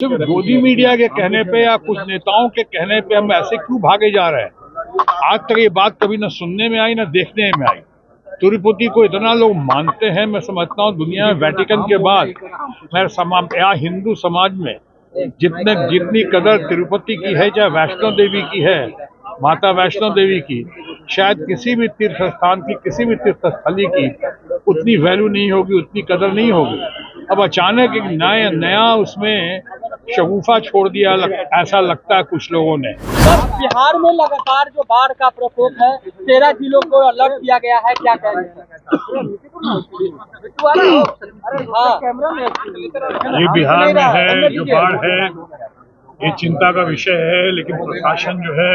सिर्फ गोदी मीडिया के कहने पे या कुछ नेताओं के कहने पे हम ऐसे क्यों भागे जा रहे हैं। आज तक ये बात कभी न सुनने में आई न देखने में आई। तिरुपति को इतना लोग मानते हैं, मैं समझता हूँ दुनिया में वेटिकन के बाद यहाँ हिंदू समाज में जितनी कदर तिरुपति की है, चाहे वैष्णो देवी की है, माता वैष्णो देवी की, शायद किसी भी तीर्थ स्थान की, किसी भी तीर्थ स्थली की उतनी वैल्यू नहीं होगी, उतनी कदर नहीं होगी। अब अचानक एक नया उसमें शगुफा छोड़ दिया, ऐसा लगता है कुछ लोगों ने। बिहार में लगातार जो बाढ़ का प्रकोप है, 13 जिलों को अलर्ट किया गया है, क्या कहेंगे? ये बिहार में है जो बाढ़ है, ये चिंता का विषय है, लेकिन प्रशासन जो है,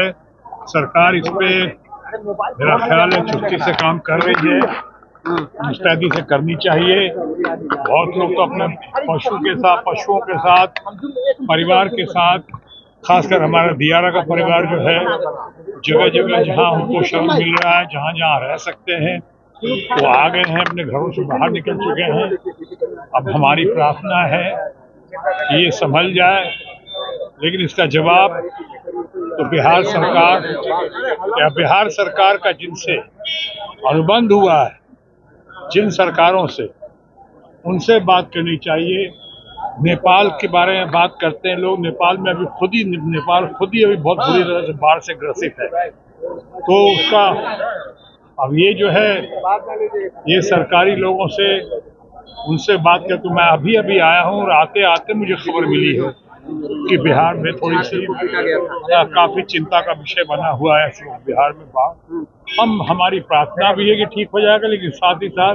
सरकार इस पे मेरा ख्याल है चुस्ती से काम कर रही है, मुस्तैदी से करनी चाहिए। बहुत लोग तो अपने पशुओं के साथ, परिवार के साथ, खासकर हमारा दियारा का परिवार जो है, जगह जगह जहां उनको शरण मिल रहा है, जहां जहां रह सकते हैं वो आ गए हैं, अपने घरों से बाहर निकल चुके हैं। अब हमारी प्रार्थना है कि ये संभल जाए, लेकिन इसका जवाब तो बिहार सरकार का जिनसे अनुबंध हुआ है, जिन सरकारों से, उनसे बात करनी चाहिए। नेपाल के बारे में बात करते हैं लोग, नेपाल में अभी नेपाल खुद ही अभी बहुत बुरी तरह से बाढ़ से ग्रसित है। तो उसका अब ये जो है, ये सरकारी लोगों से, उनसे बात कर, तो मैं अभी आया हूँ और आते आते मुझे खबर मिली है कि बिहार में थोड़ी सी काफी चिंता का विषय बना हुआ है बिहार में बाढ़। हमारी प्रार्थना भी है कि ठीक हो जाएगा, लेकिन साथ ही साथ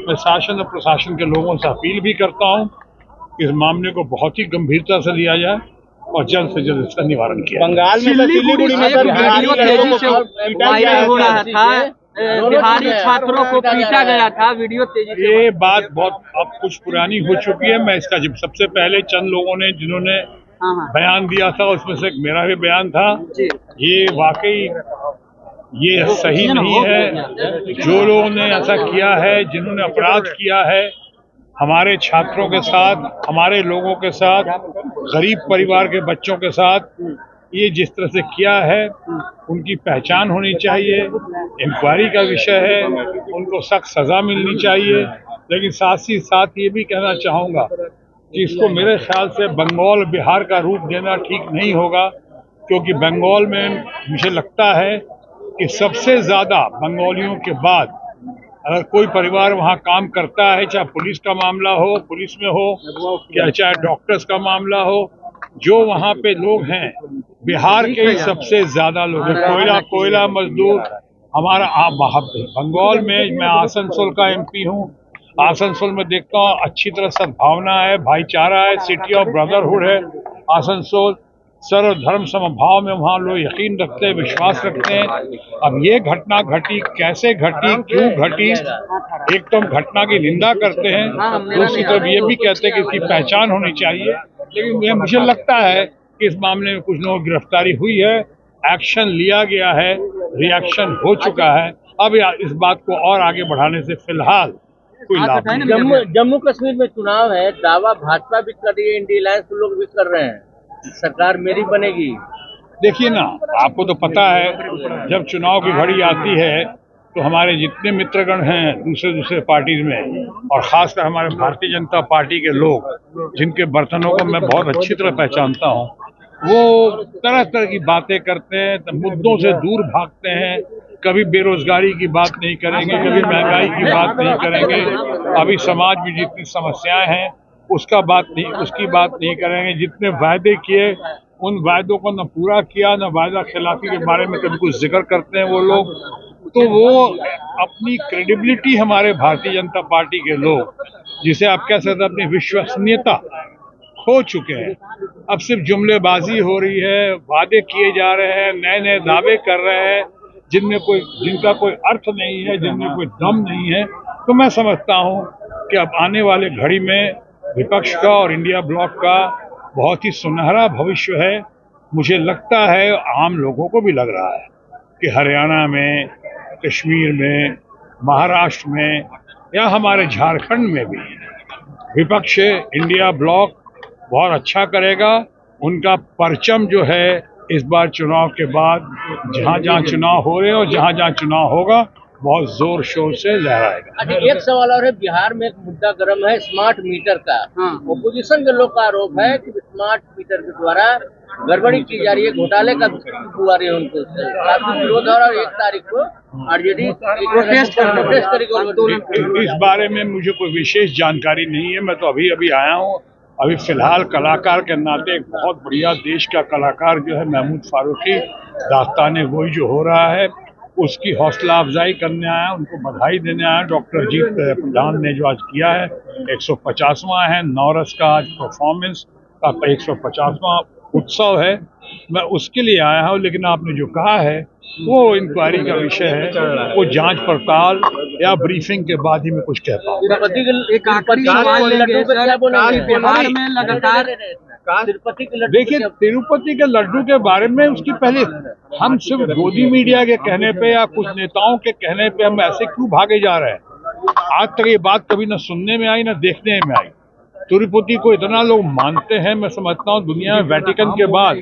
मैं शासन और प्रशासन के लोगों से अपील भी करता हूं कि इस मामले को बहुत ही गंभीरता से लिया जाए और जल्द से जल्द इसका निवारण किया। बंगाल में सिलीगुड़ी में वीडियो तेजी से वायरल हो रहा था, बिहारी छात्रों को पीटा गया था, वीडियो तेजी से। ये बात बहुत अब कुछ पुरानी हो चुकी है। मैं इसका जब सबसे पहले चंद लोगों ने जिन्होंने बयान दिया था, उसमें से मेरा भी बयान था। ये वाकई ये सही नहीं है। जो लोगों ने ऐसा किया है, जिन्होंने अपराध किया है हमारे छात्रों के साथ, हमारे लोगों के साथ, गरीब परिवार के बच्चों के साथ, ये जिस तरह से किया है, उनकी पहचान होनी चाहिए। इंक्वायरी का विषय है, उनको सख्त सजा मिलनी चाहिए। लेकिन साथ ही साथ ये भी कहना चाहूँगा कि इसको मेरे ख्याल से बंगाल बिहार का रूप देना ठीक नहीं होगा, क्योंकि बंगाल में मुझे लगता है कि सबसे ज़्यादा बंगालियों के बाद अगर कोई परिवार वहाँ काम करता है, चाहे पुलिस का मामला हो, पुलिस में हो, या चाहे डॉक्टर्स का मामला हो, जो वहाँ पे लोग हैं बिहार के ही सबसे ज्यादा लोग हैं। कोयला मजदूर हमारा बंगाल में, मैं आसनसोल का एमपी हूँ। आसनसोल में देखता हूँ अच्छी तरह सद्भावना है, भाईचारा है, सिटी ऑफ ब्रदरहुड है आसनसोल। सर्वधर्म समभाव में वहाँ लोग यकीन रखते हैं, विश्वास रखते हैं। अब ये घटना घटी, कैसे घटी, क्यों घटी, एक तो हम घटना की निंदा करते हैं, दूसरी तरफ ये भी कहते हैं कि इसकी पहचान होनी चाहिए। लेकिन मुझे लगता है कि इस मामले में कुछ लोगों की गिरफ्तारी हुई है, एक्शन लिया गया है, रिएक्शन हो चुका है। अब इस बात को और आगे बढ़ाने से फिलहाल कोई लाभ नहीं। जम्मू कश्मीर में चुनाव है, दावा भाजपा भी कर रही है, इंडिया अलायंस लोग भी कर रहे हैं, सरकार मेरी बनेगी। देखिए ना, आपको तो पता है जब चुनाव की घड़ी आती है तो हमारे जितने मित्रगण हैं दूसरे पार्टीज में, और खासकर हमारे भारतीय जनता पार्टी के लोग, जिनके बर्तनों को मैं बहुत अच्छी तरह पहचानता हूं, वो तरह तरह की बातें करते हैं, मुद्दों से दूर भागते हैं। कभी बेरोजगारी की बात नहीं करेंगे, कभी महंगाई की बात नहीं करेंगे, अभी समाज में जितनी समस्याएं हैं उसकी बात नहीं करेंगे। जितने वायदे किए उन वायदों को न पूरा किया, न वायदा खिलाफी के बारे में कभी कुछ जिक्र करते हैं वो लोग। तो वो अपनी क्रेडिबिलिटी, हमारे भारतीय जनता पार्टी के लोग, जिसे आप कह सकते हैं अपनी विश्वसनीयता खो चुके हैं। अब सिर्फ जुमलेबाजी हो रही है, वादे किए जा रहे हैं, नए नए दावे कर रहे हैं जिनका कोई अर्थ नहीं है, जिनमें कोई दम नहीं है। तो मैं समझता हूँ कि अब आने वाले घड़ी में विपक्ष का और इंडिया ब्लॉक का बहुत ही सुनहरा भविष्य है। मुझे लगता है आम लोगों को भी लग रहा है कि हरियाणा में, कश्मीर में, महाराष्ट्र में या हमारे झारखंड में भी विपक्ष, इंडिया ब्लॉक बहुत अच्छा करेगा। उनका परचम जो है इस बार चुनाव के बाद जहाँ जहाँ चुनाव हो रहे हैं और जहाँ जहाँ चुनाव होगा बहुत जोर शोर से लहराएगा। अच्छा, एक सवाल और है, बिहार में एक मुद्दा गर्म है स्मार्ट मीटर का। ओपोजिशन के लोग का आरोप है कि स्मार्ट मीटर के द्वारा गड़बड़ी की जा रही है, घोटाले का हुआ रही है उनको, काफी विरोध और 1 तारीख को आरजेडी प्रोटेस्ट करेगी। इस बारे में मुझे कोई विशेष जानकारी नहीं है। मैं तो अभी अभी आया हूँ। अभी फिलहाल कलाकार के नाते एक बहुत बढ़िया देश का कलाकार जो है महमूद फारूकी, दास्तान गोई जो हो रहा है उसकी हौसला अफजाई करने आया, उनको बधाई देने आया। डॉक्टर अजीत प्रधान ने जो आज किया है 150वां है, नौरस का आज परफॉर्मेंस का 150वां उत्सव है, मैं उसके लिए आया हूँ। लेकिन आपने जो कहा है वो इंक्वायरी का विषय है, वो जांच पड़ताल या ब्रीफिंग के बाद ही मैं कुछ कह पाऊँ। एक आखिरी सवाल लेंगे सर, बिहार में लगातार देखिए, तिरुपति के लड्डू के बारे में उसकी पहले हम सिर्फ गोदी मीडिया के कहने पे या कुछ नेताओं के कहने पे हम ऐसे क्यों भागे जा रहे हैं? आज तक ये बात कभी न सुनने में आई न देखने में आई। तिरुपति को इतना लोग मानते हैं, मैं समझता हूँ दुनिया में वेटिकन के बाद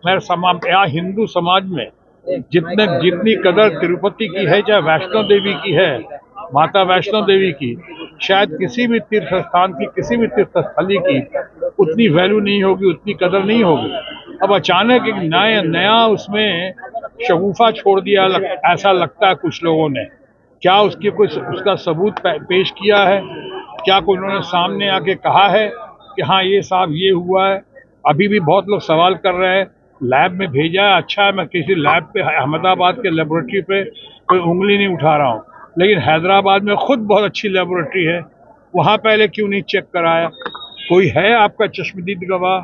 मेरे समाज या हिंदू समाज में जितनी कदर तिरुपति की है, चाहे वैष्णो देवी की है, माता वैष्णो देवी की, शायद किसी भी तीर्थ स्थान की, किसी भी तीर्थ स्थली की उतनी वैल्यू नहीं होगी, उतनी कदर नहीं होगी। अब अचानक एक नया उसमें शगुफा छोड़ दिया, ऐसा लगता है कुछ लोगों ने। क्या उसकी कोई उसका सबूत पेश किया है? क्या कोई उन्होंने सामने आके कहा है कि हाँ ये साहब ये हुआ है? अभी भी बहुत लोग सवाल कर रहे हैं। लैब में भेजा है, अच्छा है, मैं किसी लैब पे अहमदाबाद के लेबोरेटरी पे कोई उंगली नहीं उठा रहा हूँ, लेकिन हैदराबाद में खुद बहुत अच्छी लेबोरेटरी है, वहाँ पहले क्यों नहीं चेक कराया? कोई है आपका चश्मदीद गवाह?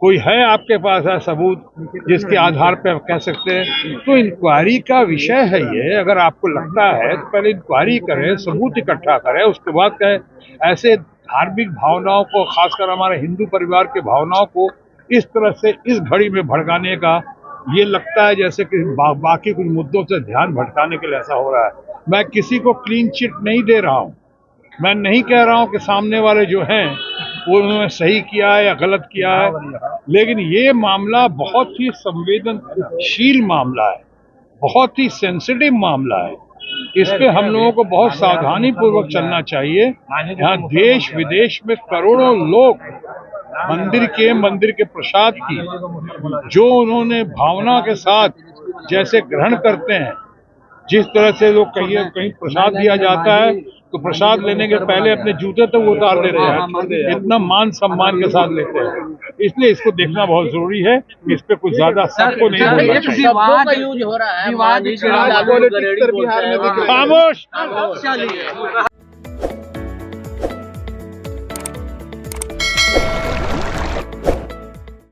कोई है आपके पास है सबूत जिसके आधार पे आप कह सकते हैं? तो इंक्वायरी का विषय है ये। अगर आपको लगता है तो पहले इंक्वायरी करें, सबूत इकट्ठा करें, उसके बाद कहें। ऐसे धार्मिक भावनाओं को, खासकर हमारे हिंदू परिवार की भावनाओं को इस तरह से इस घड़ी में भड़काने का, ये लगता है जैसे कि बाकी कुछ मुद्दों से ध्यान भटकाने के लिए ऐसा हो रहा है। मैं किसी को क्लीन चिट नहीं दे रहा हूँ। मैं नहीं कह रहा हूँ कि सामने वाले जो हैं वो उन्होंने सही किया है या गलत किया है, लेकिन ये मामला बहुत ही संवेदनशील मामला है, बहुत ही सेंसिटिव मामला है। इस पे हम लोगों को बहुत सावधानी पूर्वक चलना चाहिए। यहाँ देश विदेश में करोड़ों लोग मंदिर के प्रसाद की जो उन्होंने भावना के साथ जैसे ग्रहण करते हैं, जिस तरह से लोग कहीं प्रसाद दिया जाता है तो प्रसाद लेने के पहले अपने जूते तो उतार लेते हैं, इतना मान सम्मान के साथ लेते हैं। इसलिए इसको देखना बहुत जरूरी है। इस पे कुछ ज्यादा सबको नहीं बोलना चाहिए। यूज हो रहा है, खामोश।